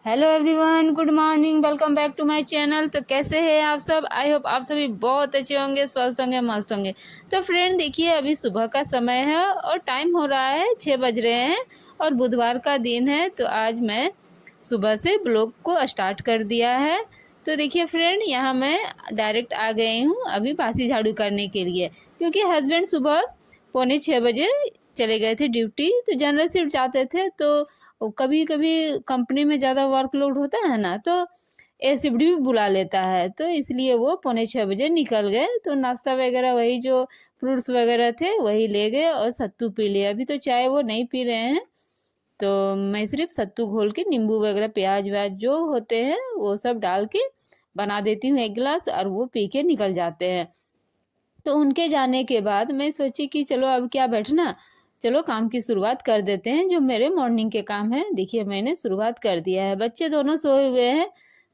Hello everyone, good morning, welcome back to my channel. तो कैसे हैं आप सब? आई होप आप सभी बहुत अच्छे होंगे, स्वस्थ होंगे, मस्त होंगे। तो फ्रेंड देखिए, अभी सुबह का समय है और टाइम हो रहा है 6 बज रहे हैं और बुधवार का दिन है। तो आज मैं सुबह से ब्लॉग को स्टार्ट कर दिया है। तो देखिए फ्रेंड, यहाँ मैं डायरेक्ट आ गई हूँ अभी बासी झाड़ू करने के लिए, क्योंकि हस्बैंड सुबह 5:45 चले गए थे ड्यूटी। तो जनरल शिफ्ट जाते थे, तो कभी कभी कंपनी में ज़्यादा वर्कलोड होता है ना, तो एसिड भी बुला लेता है। तो इसलिए वो 5:45 निकल गए। तो नाश्ता वगैरह वही जो फ्रूट्स वगैरह थे वही ले गए और सत्तू पी लिया। अभी तो चाय वो नहीं पी रहे हैं, तो मैं सिर्फ सत्तू घोल के नींबू वगैरह प्याज व्याज जो होते हैं वो सब डाल के बना देती हूँ एक गिलास, और वो पी के निकल जाते हैं। तो उनके जाने के बाद मैं सोची कि चलो अब क्या बैठना, चलो काम की शुरुआत कर देते हैं। जो मेरे मॉर्निंग के काम है, देखिए मैंने शुरुआत कर दिया है। बच्चे दोनों सोए हुए हैं,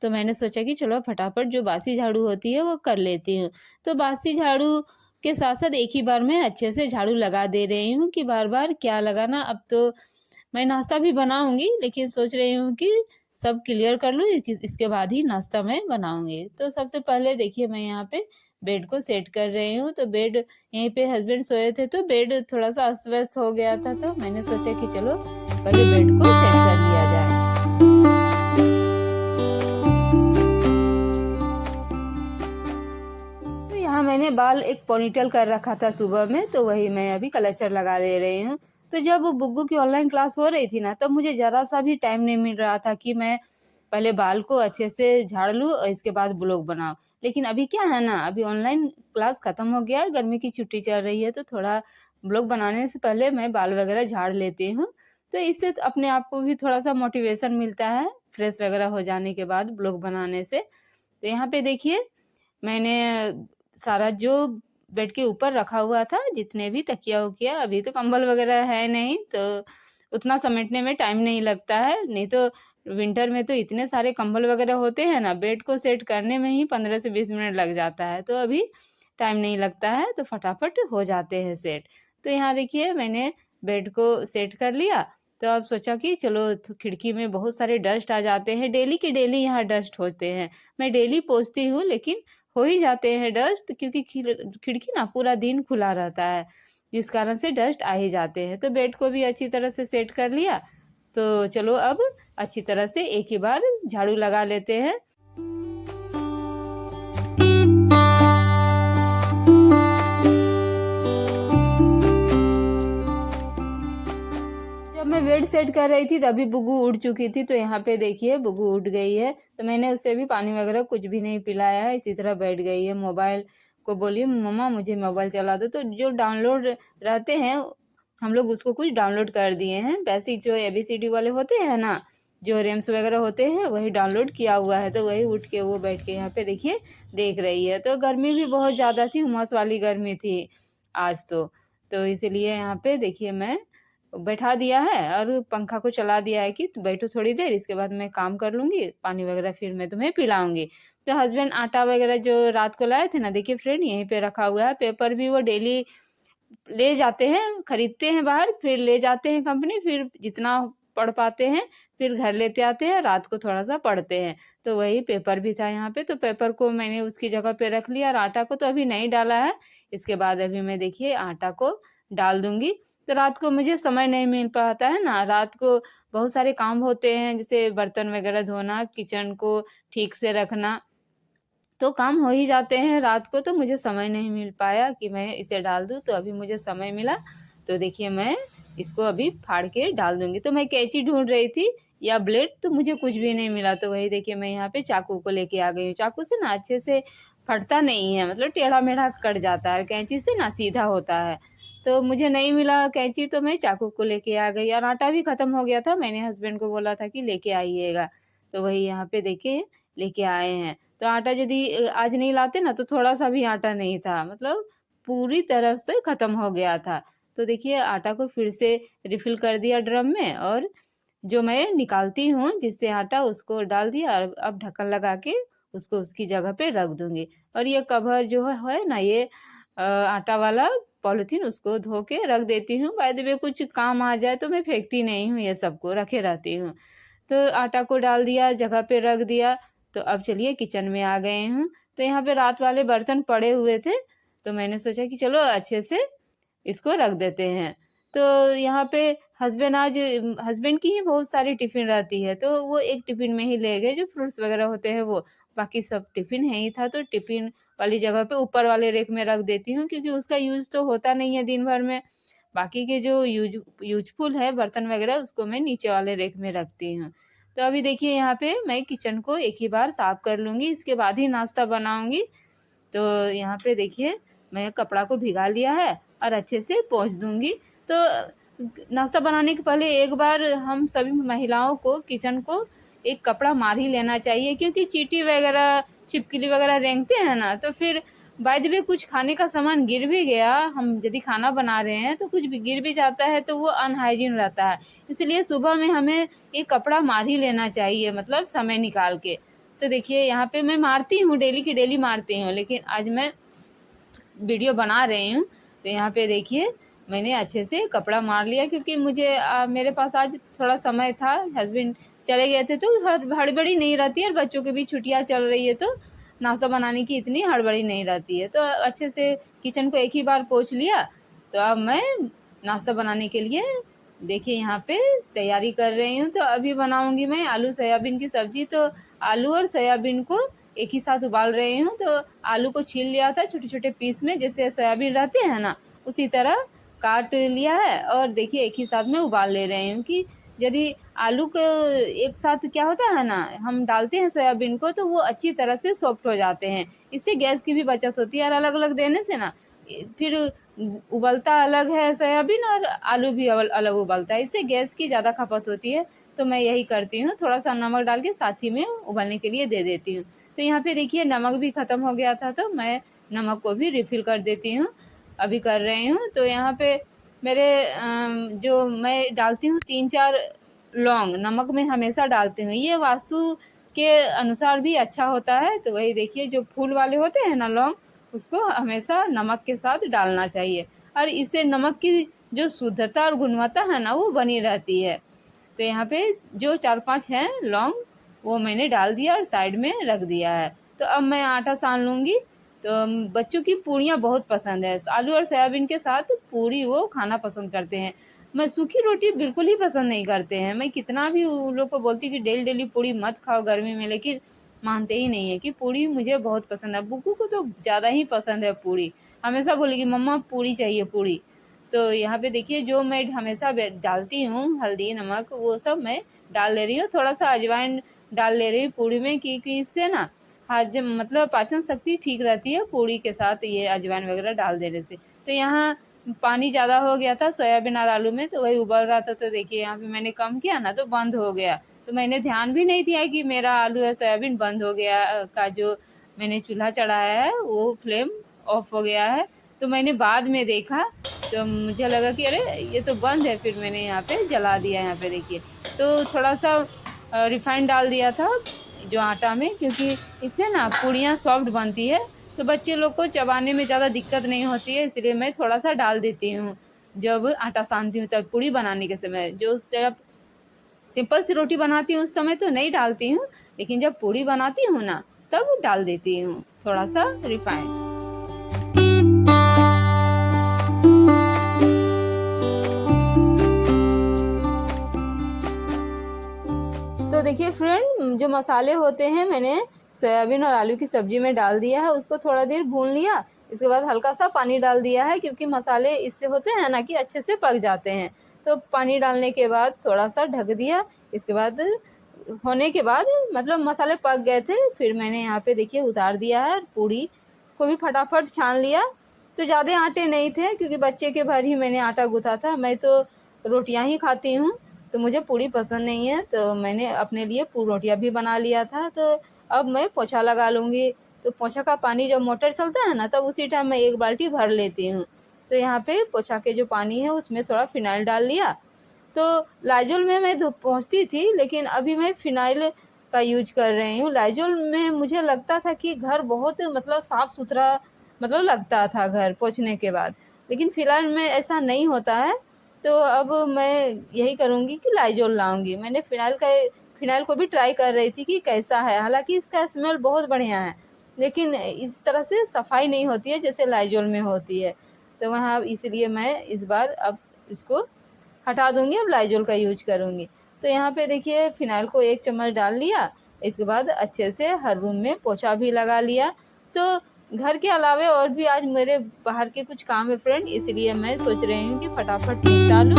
तो मैंने सोचा कि चलो फटाफट जो बासी झाड़ू होती है वो कर लेती हूँ। तो बासी झाड़ू के साथ साथ एक ही बार में अच्छे से झाड़ू लगा दे रही हूँ कि बार बार क्या लगाना। अब तो मैं नाश्ता भी बनाऊंगी, लेकिन सोच रही हूँ कि सब क्लियर कर लूँ, इसके बाद ही नाश्ता मैं बनाऊंगी। तो सबसे पहले देखिए मैं यहाँ पे बेड को सेट कर रही हूँ। तो बेड यहीं पे हस्बैंड सोए थे, तो बेड थोड़ा सा अस्त व्यस्त हो गया था, तो मैंने सोचा कि चलो पहले बेड को सेट कर लिया जाए। तो यहाँ मैंने बाल एक पोनीटेल कर रखा था सुबह में, तो वही मैं अभी क्लचर लगा ले रही हूँ। तो जब बुग्गू की ऑनलाइन क्लास हो रही थी ना, तब मुझे ज़रा सा भी टाइम नहीं मिल रहा था कि मैं पहले बाल को अच्छे से झाड़ लूँ और इसके बाद ब्लॉग बनाऊँ। लेकिन अभी क्या है ना, अभी ऑनलाइन क्लास ख़त्म हो गया है, गर्मी की छुट्टी चल रही है, तो थोड़ा ब्लॉग बनाने से पहले मैं बाल वगैरह झाड़ लेती हूँ। तो इससे तो अपने आप को भी थोड़ा सा मोटिवेशन मिलता है फ्रेश वगैरह हो जाने के बाद ब्लॉग बनाने से। तो यहाँ पे देखिए मैंने सारा जो बेड के ऊपर रखा हुआ था, जितने भी तकिया उकिया, अभी तो कंबल वगैरह है नहीं, तो उतना समेटने में टाइम नहीं लगता है। नहीं तो विंटर में तो इतने सारे कंबल वगैरह होते हैं ना, बेड को सेट करने में ही 15 से 20 मिनट लग जाता है। तो अभी टाइम नहीं लगता है, तो फटाफट हो जाते हैं सेट। तो यहाँ देखिए मैंने बेड को सेट कर लिया। तो अब सोचा कि चलो खिड़की में बहुत सारे डस्ट आ जाते हैं, डेली के डेली यहाँ डस्ट होते हैं। मैं डेली पोंछती हूँ, लेकिन हो ही जाते हैं डस्ट, क्योंकि खिड़की ना पूरा दिन खुला रहता है, जिस कारण से डस्ट आ ही जाते हैं। तो बेड को भी अच्छी तरह से सेट कर लिया। तो चलो अब अच्छी तरह से एक ही बार झाड़ू लगा लेते हैं। जब मैं बेड सेट कर रही थी तभी बुग्गू उठ चुकी थी। तो यहाँ पे देखिए बुग्गू उठ गई है, तो मैंने उसे भी पानी वगैरह कुछ भी नहीं पिलाया है, इसी तरह बैठ गई है। मोबाइल को बोली मम्मा मुझे मोबाइल चला दो। तो जो डाउनलोड रहते हैं हम लोग उसको कुछ डाउनलोड कर दिए हैं, बेसिक जो ABCD वाले होते हैं ना, जो रेम्स वगैरह होते हैं वही डाउनलोड किया हुआ है। तो वही उठ के वो बैठ के यहाँ पे देखिए देख रही है। तो गर्मी भी बहुत ज़्यादा थी, उमस वाली गर्मी थी आज तो इसीलिए यहाँ पे देखिए मैं बैठा दिया है और पंखा को चला दिया है कि बैठो थोड़ी देर, इसके बाद मैं काम कर लूँगी, पानी वगैरह फिर मैं तुम्हें पिलाऊँगी। तो हस्बैंड आटा वगैरह जो रात को लाए थे ना, देखिए फ्रेंड यहीं पे रखा हुआ है। पेपर भी वो डेली ले जाते हैं, खरीदते हैं बाहर, फिर ले जाते हैं कंपनी, फिर जितना पढ़ पाते हैं फिर घर लेते आते हैं, रात को थोड़ा सा पढ़ते हैं। तो वही पेपर भी था यहाँ पे, तो पेपर को मैंने उसकी जगह पे रख लिया और आटा को तो अभी नहीं डाला है। इसके बाद अभी मैं देखिए आटा को डाल दूंगी। तो रात को मुझे समय नहीं मिल पाता है ना, रात को बहुत सारे काम होते हैं, जैसे बर्तन वगैरह धोना, किचन को ठीक से रखना, तो काम हो ही जाते हैं रात को। तो मुझे समय नहीं मिल पाया कि मैं इसे डाल दूँ। तो अभी मुझे समय मिला, तो देखिए मैं इसको अभी फाड़ के डाल दूंगी। तो मैं कैंची ढूंढ रही थी या ब्लेड, तो मुझे कुछ भी नहीं मिला। तो वही देखिए मैं यहाँ पे चाकू को लेके आ गई हूँ। चाकू से ना अच्छे से फटता नहीं है, मतलब टेढ़ा मेढ़ा कट जाता है, कैंची से ना सीधा होता है। तो मुझे नहीं मिला कैंची, तो मैं चाकू को लेके आ गई। और आटा भी खत्म हो गया था, मैंने हस्बैंड को बोला था कि लेके आइएगा, तो वही यहाँ पे देखिए लेके आए हैं। तो आटा यदि आज नहीं लाते ना, तो थोड़ा सा भी आटा नहीं था, मतलब पूरी तरह से खत्म हो गया था। तो देखिए आटा को फिर से रिफिल कर दिया ड्रम में, और जो मैं निकालती हूँ जिससे आटा उसको डाल दिया, और अब ढक्कन लगा के उसको उसकी जगह पे रख दूंगी। और ये कवर जो है ना, ये आटा वाला पॉलिथीन, उसको धो के रख देती हूँ। बाय द वे कुछ काम आ जाए तो मैं फेंकती नहीं हूँ, ये सबको रखे रहती हूँ। तो आटा को डाल दिया, जगह पे रख दिया। तो अब चलिए किचन में आ गए हूँ। तो यहाँ पे रात वाले बर्तन पड़े हुए थे, तो मैंने सोचा कि चलो अच्छे से इसको रख देते हैं। तो यहाँ पे हस्बैंड की ही बहुत सारी टिफ़िन रहती है, तो वो एक टिफ़िन में ही ले गए जो फ्रूट्स वगैरह होते हैं वो। बाकी सब टिफ़िन है ही था, तो टिफ़िन वाली जगह पे ऊपर वाले रैक में रख देती हूँ, क्योंकि उसका यूज़ तो होता नहीं है दिन भर में। बाकी के जो यूज़फुल है बर्तन वगैरह, उसको मैं नीचे वाले रैक में रखती हूँ। तो अभी देखिए यहाँ पे मैं किचन को एक ही बार साफ कर लूँगी, इसके बाद ही नाश्ता बनाऊँगी। तो यहाँ पे देखिए मैं कपड़ा को भिगा लिया है और अच्छे से पोंछ दूँगी। तो नाश्ता बनाने के पहले एक बार हम सभी महिलाओं को किचन को एक कपड़ा मार ही लेना चाहिए, क्योंकि चींटी वगैरह, छिपकली वगैरह रेंगते हैं ना, तो फिर बाय द वे कुछ खाने का सामान गिर भी गया, हम यदि खाना बना रहे हैं तो कुछ भी गिर भी जाता है तो वो अनहाइजीन रहता है। इसलिए सुबह में हमें एक कपड़ा मार ही लेना चाहिए, मतलब समय निकाल के। तो देखिए यहाँ पे मैं मारती हूँ, डेली की डेली मारती हूँ, लेकिन आज मैं वीडियो बना रही हूँ। तो यहाँ पे देखिए मैंने अच्छे से कपड़ा मार लिया, क्योंकि मुझे मेरे पास आज थोड़ा समय था, हस्बैंड चले गए थे, तो हड़बड़ी नहीं रहती है, और बच्चों की भी छुट्टियाँ चल रही है, तो नाश्ता बनाने की इतनी हड़बड़ी नहीं रहती है। तो अच्छे से किचन को एक ही बार पोंछ लिया। तो अब मैं नाश्ता बनाने के लिए देखिए यहाँ पे तैयारी कर रही हूँ। तो अभी बनाऊंगी मैं आलू सोयाबीन की सब्जी। तो आलू और सोयाबीन को एक ही साथ उबाल रही हूँ। तो आलू को छील लिया था छोटे छोटे पीस में, जैसे सोयाबीन रहते हैं ना, उसी तरह काट लिया है, और देखिए एक ही साथ में उबाल ले रही हूँ। कि यदि आलू को एक साथ क्या होता है ना, हम डालते हैं सोयाबीन को, तो वो अच्छी तरह से सॉफ्ट हो जाते हैं। इससे गैस की भी बचत होती है, और अलग अलग देने से ना फिर उबलता अलग है सोयाबीन, और आलू भी अलग उबलता है, इससे गैस की ज़्यादा खपत होती है। तो मैं यही करती हूँ, थोड़ा सा नमक डाल के साथ ही में उबलने के लिए दे देती हूँ। तो यहाँ पे देखिए नमक भी ख़त्म हो गया था, तो मैं नमक को भी रिफ़िल कर देती हूँ, अभी कर रही हूँ। तो यहाँ पे मेरे जो मैं डालती हूँ 3-4 लौंग, नमक में हमेशा डालती हूँ, ये वास्तु के अनुसार भी अच्छा होता है। तो वही देखिए जो फूल वाले होते हैं ना लौंग, उसको हमेशा नमक के साथ डालना चाहिए, और इससे नमक की जो शुद्धता और गुणवत्ता है ना, वो बनी रहती है। तो यहाँ पे जो 4-5 हैं लौंग, वो मैंने डाल दिया और साइड में रख दिया है। तो अब मैं आटा सान लूँगी। तो बच्चों की पूड़ियाँ बहुत पसंद है, आलू और सोयाबीन के साथ पूड़ी वो खाना पसंद करते हैं। मैं सूखी रोटी बिल्कुल ही पसंद नहीं करते हैं। मैं कितना भी उन लोग को बोलती कि डेली डेली पूड़ी मत खाओ गर्मी में, लेकिन मानते ही नहीं है कि पूड़ी मुझे बहुत पसंद है। बुक्कू को तो ज़्यादा ही पसंद है पूड़ी, हमेशा बोलेगी मम्मा पूड़ी चाहिए पूड़ी। तो यहाँ पे देखिए जो मैं हमेशा डालती हूँ, हल्दी नमक वो सब मैं डाल ले रही हूँ, थोड़ा सा अजवाइन डाल ले रही हूँ पूड़ी में, क्योंकि इससे ना हजम मतलब पाचन शक्ति ठीक रहती है पूड़ी के साथ ये अजवाइन वगैरह डाल देने से। तो यहाँ पानी ज़्यादा हो गया था सोयाबीन और आलू में, तो वही उबल रहा था। तो देखिए यहाँ पे मैंने कम किया ना, तो बंद हो गया। तो मैंने ध्यान भी नहीं दिया कि मेरा आलू या सोयाबीन बंद हो गया, का जो मैंने चूल्हा चढ़ाया है वो फ्लेम ऑफ हो गया है। तो मैंने बाद में देखा, तो मुझे लगा कि अरे ये तो बंद है, फिर मैंने यहाँ पे जला दिया। यहाँ पे देखिए तो थोड़ा सा रिफाइंड डाल दिया था जो आटा में, क्योंकि इससे ना पूड़ियाँ सॉफ्ट बनती है, तो बच्चे लोग को चबाने में ज़्यादा दिक्कत नहीं होती है, इसलिए मैं थोड़ा सा डाल देती हूँ जब आटा सानती हूँ। तब पूड़ी बनाने के समय, जो जब सिंपल सी रोटी बनाती हूँ उस समय तो नहीं डालती हूँ, लेकिन जब पूड़ी बनाती हूँ ना, तब डाल देती हूँ थोड़ा सा रिफाइंड। तो देखिए फ्रेंड, जो मसाले होते हैं मैंने सोयाबीन और आलू की सब्ज़ी में डाल दिया है, उसको थोड़ा देर भून लिया। इसके बाद हल्का सा पानी डाल दिया है, क्योंकि मसाले इससे होते हैं ना कि अच्छे से पक जाते हैं। तो पानी डालने के बाद थोड़ा सा ढक दिया। इसके बाद होने के बाद मतलब मसाले पक गए थे, फिर मैंने यहाँ पे देखिए उतार दिया है। पूड़ी को भी फटाफट छान लिया। तो ज़्यादा आटे नहीं थे, क्योंकि बच्चे के भर ही मैंने आटा गूँथा था, मैं तो रोटियाँ ही खाती हूँ, तो मुझे पूड़ी पसंद नहीं है। तो मैंने अपने लिए रोटियाँ भी बना लिया था। तो अब मैं पोछा लगा लूँगी। तो पोछा का पानी जब मोटर चलता है ना, तब उसी टाइम मैं 1 बाल्टी भर लेती हूँ। तो यहाँ पे पोछा के जो पानी है उसमें थोड़ा फिनाइल डाल लिया। तो लाइजोल में मैं पोंछती थी, लेकिन अभी मैं फिनाइल का यूज कर रही हूँ। लाइजोल में मुझे लगता था कि घर बहुत मतलब साफ़ सुथरा मतलब लगता था घर पोंछने के बाद, लेकिन फ़िलहाल में ऐसा नहीं होता है। तो अब मैं यही करूँगी कि लाइजोल लाऊँगी। मैंने फ़िनाइल का फिनाइल को भी ट्राई कर रही थी कि कैसा है। हालांकि इसका स्मेल बहुत बढ़िया है, लेकिन इस तरह से सफाई नहीं होती है जैसे लाइजोल में होती है। तो वहाँ इसलिए मैं इस बार अब इसको हटा दूँगी, अब लाइजोल का यूज करूँगी। तो यहाँ पे देखिए फिनाइल को 1 चम्मच डाल लिया। इसके बाद अच्छे से हर रूम में पोछा भी लगा लिया। तो घर के अलावे और भी आज मेरे बाहर के कुछ काम है फ्रेंड, इसलिए मैं सोच रही हूँ कि फटाफट निपटा लूँ।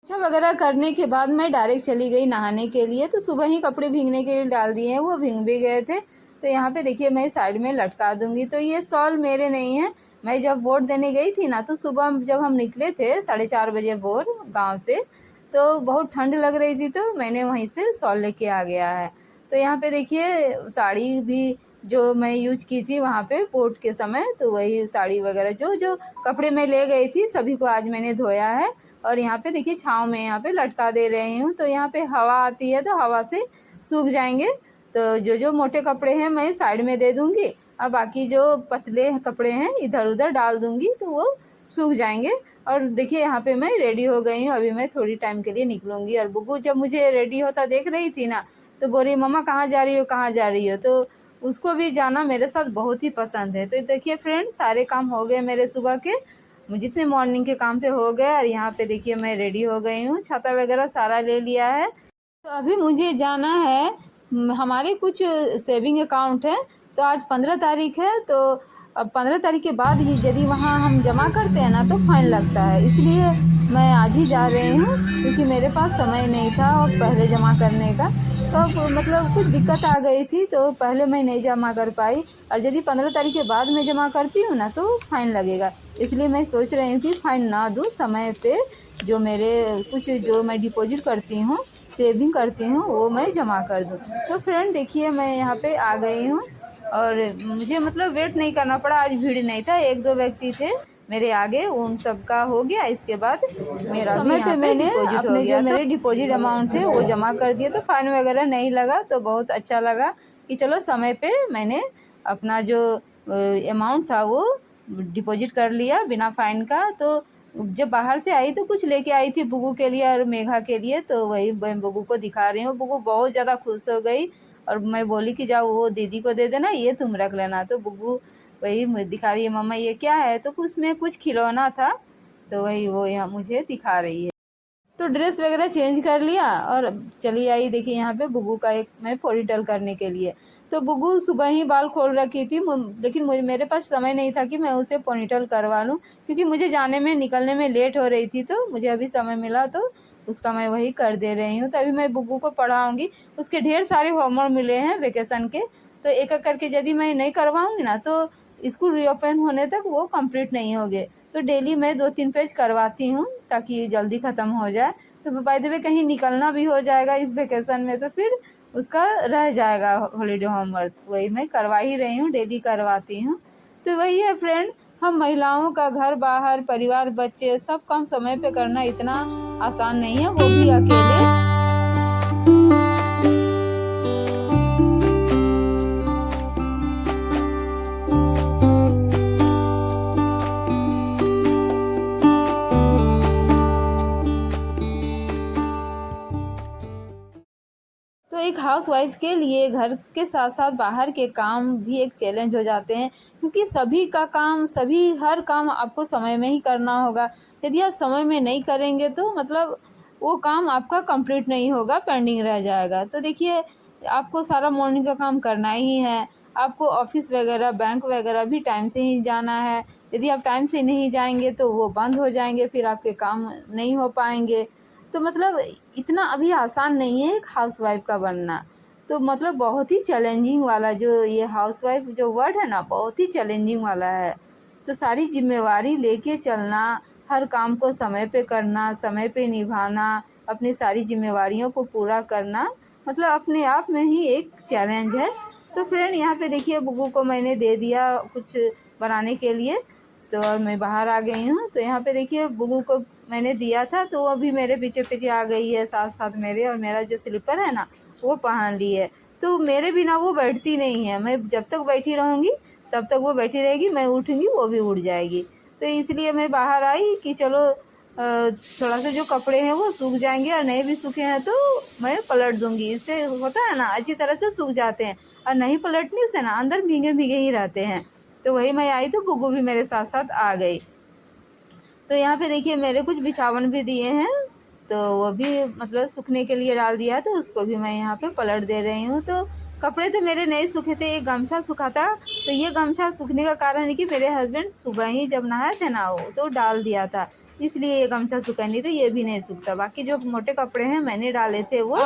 पोछा वगैरह करने के बाद मैं डायरेक्ट चली गई नहाने के लिए। तो सुबह ही कपड़े भीगने के लिए डाल दिए हैं, वो भीग भी गए थे। तो यहाँ पे देखिए मैं साइड में लटका दूँगी। तो ये शॉल मेरे नहीं है, मैं जब वोट देने गई थी ना, तो सुबह जब हम निकले थे 4:30 बजे भोर गाँव से, तो बहुत ठंड लग रही थी, तो मैंने वहीं से शॉल लेके आ गया है। तो यहाँ पे देखिए साड़ी भी जो मैं यूज की थी वहाँ पे वोट के समय, तो वही साड़ी वगैरह जो जो कपड़े मैं ले गई थी सभी को आज मैंने धोया है। और यहाँ पे देखिए छाँव में यहाँ पे लटका दे रही हूँ। तो यहाँ पे हवा आती है तो हवा से सूख जाएंगे। तो जो जो मोटे कपड़े हैं मैं साइड में दे दूँगी, और बाकी जो पतले कपड़े हैं इधर उधर डाल दूँगी, तो वो सूख जाएंगे। और देखिए यहाँ पे मैं रेडी हो गई हूँ, अभी मैं थोड़ी टाइम के लिए निकलूँगी। और बुग्गू जब मुझे रेडी होता देख रही थी ना, तो बोल रही मम्मा कहाँ जा रही हो, कहाँ जा रही हो। तो उसको भी जाना मेरे साथ बहुत ही पसंद है। तो देखिए फ्रेंड सारे काम हो गए मेरे सुबह के, जितने मॉर्निंग के काम थे हो गए। और यहाँ पे देखिए मैं रेडी हो गई हूँ, छाता वगैरह सारा ले लिया है। तो अभी मुझे जाना है, हमारे कुछ सेविंग अकाउंट है। तो आज 15 तारीख है, तो अब 15 तारीख के बाद ही यदि वहाँ हम जमा करते हैं ना तो फाइन लगता है, इसलिए मैं आज ही जा रही हूँ, क्योंकि मेरे पास समय नहीं था और पहले जमा करने का। तो मतलब कुछ दिक्कत आ गई थी, तो पहले मैं नहीं जमा कर पाई। और यदि 15 तारीख के बाद मैं जमा करती हूँ ना तो फ़ाइन लगेगा, इसलिए मैं सोच रही हूँ कि फ़ाइन ना दूँ, समय पे जो मेरे कुछ जो मैं डिपॉजिट करती हूँ, सेविंग करती हूँ, वो मैं जमा कर दूँ। तो फ्रेंड देखिए मैं यहाँ पे आ गई हूँ, और मुझे मतलब वेट नहीं करना पड़ा, आज भीड़ नहीं था, 1-2 व्यक्ति थे मेरे आगे, उन सब का हो गया। इसके बाद मेरा समय पे मैंने अपने जो मेरे डिपॉजिट अमाउंट थे वो जमा कर दिए, तो फाइन वगैरह नहीं लगा। तो बहुत अच्छा लगा कि चलो समय पे मैंने अपना जो अमाउंट था वो डिपॉजिट कर लिया बिना फ़ाइन का। तो जब बाहर से आई तो कुछ लेके आई थी बुग्गू के लिए और मेघा के लिए, तो वही मैं बुग्गू को दिखा रही हूँ। बुग्गू बहुत ज़्यादा खुश हो गई, और मैं बोली कि जाओ वो दीदी को दे देना, ये तुम रख लेना। तो बुग्गू वही दिखा रही है, मम्मा ये क्या है। तो उसमें कुछ खिलौना था, तो वही वो यहाँ मुझे दिखा रही है। तो ड्रेस वगैरह चेंज कर लिया और चली आई। देखिए यहाँ पे बुग्गू का एक मैं पोनीटेल करने के लिए। तो बुग्गू सुबह ही बाल खोल रखी थी, लेकिन मेरे पास समय नहीं था कि मैं उसे पोनीटेल करवा लूँ, क्योंकि मुझे जाने में निकलने में लेट हो रही थी। तो मुझे अभी समय मिला तो उसका मैं वही कर दे रही हूँ। तो अभी मैं बुग्गू को पढ़ाऊँगी, उसके ढेर सारे होमवर्क मिले हैं वेकेशन के, तो एक एक करके यदि मैं नहीं करवाऊँगी ना तो स्कूल रीओपन होने तक वो कंप्लीट नहीं होंगे। तो डेली मैं 2-3 पेज करवाती हूँ ताकि जल्दी ख़त्म हो जाए। तो बाय द वे कहीं निकलना भी हो जाएगा इस वेकेशन में, तो फिर उसका रह जाएगा हॉलीडे होमवर्क, वही मैं करवा ही रही हूँ, डेली करवाती हूँ। तो वही है फ्रेंड, हम महिलाओं का घर बाहर परिवार बच्चे सब काम समय पे करना इतना आसान नहीं है, वो भी अकेले। तो एक हाउसवाइफ के लिए घर के साथ साथ बाहर के काम भी एक चैलेंज हो जाते हैं, क्योंकि सभी का काम हर काम आपको समय में ही करना होगा। यदि आप समय में नहीं करेंगे तो मतलब वो काम आपका कंप्लीट नहीं होगा, पेंडिंग रह जाएगा। तो देखिए आपको सारा मॉर्निंग का काम करना ही है, आपको ऑफिस वगैरह बैंक वगैरह भी टाइम से ही जाना है। यदि आप टाइम से नहीं जाएंगे तो वो बंद हो जाएंगे, फिर आपके काम नहीं हो पाएंगे। तो मतलब इतना अभी आसान नहीं है एक हाउसवाइफ का बनना। तो मतलब बहुत ही चैलेंजिंग वाला जो ये हाउसवाइफ जो वर्ड है ना, बहुत ही चैलेंजिंग वाला है। तो सारी जिम्मेवारी लेके चलना, हर काम को समय पे करना, समय पे निभाना, अपनी सारी जिम्मेवारियों को पूरा करना, मतलब अपने आप में ही एक चैलेंज है। तो फ्रेंड यहाँ पे देखिए बुग्गू को मैंने दे दिया कुछ बनाने के लिए, तो और मैं बाहर आ गई हूँ। तो यहाँ पे देखिए बुग्गू को मैंने दिया था, तो वो अभी मेरे पीछे पीछे आ गई है साथ साथ मेरे, और मेरा जो स्लीपर है ना वो पहन ली है। तो मेरे बिना वो बैठती नहीं है, मैं जब तक बैठी रहूँगी तब तक वो बैठी रहेगी, मैं उठूँगी वो भी उठ जाएगी। तो इसलिए मैं बाहर आई कि चलो थोड़ा सा जो कपड़े हैं वो सूख जाएंगे, और नहीं भी सूखे हैं तो मैं पलट दूँगी। इससे होता है ना, अच्छी तरह से सूख जाते हैं, और नहीं पलटने से ना अंदर भीगे भीगे ही रहते हैं। तो वही मैं आई तो बुग्गू भी मेरे साथ साथ आ गई। तो यहाँ पे देखिए मेरे कुछ बिछावन भी दिए हैं, तो वो भी मतलब सूखने के लिए डाल दिया, तो उसको भी मैं यहाँ पे पलट दे रही हूँ। तो कपड़े तो मेरे नहीं सूखे थे, एक गमछा सूखा था। तो ये गमछा सूखने का कारण है कि मेरे हस्बैंड सुबह ही जब नहाए थे ना वो तो डाल दिया था, इसलिए ये गमछा सूखा, नहीं तो ये भी नहीं सूखता। बाकी जो मोटे कपड़े हैं मैंने डाले थे वो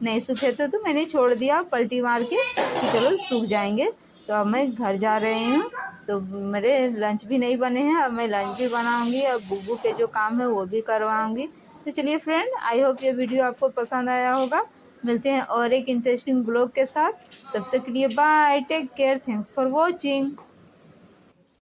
नहीं सूखे थे, तो मैंने छोड़ दिया पलटी मार के कि चलो सूख जाएंगे। तो अब मैं घर जा रही हूँ, तो मेरे लंच भी नहीं बने हैं, अब मैं लंच भी बनाऊंगी, अब बुब्बू के जो काम है वो भी करवाऊंगी। तो चलिए फ्रेंड, आई होप ये वीडियो आपको पसंद आया होगा। मिलते हैं और एक इंटरेस्टिंग ब्लॉग के साथ, तब तक के लिए bye, take care, thanks for watching.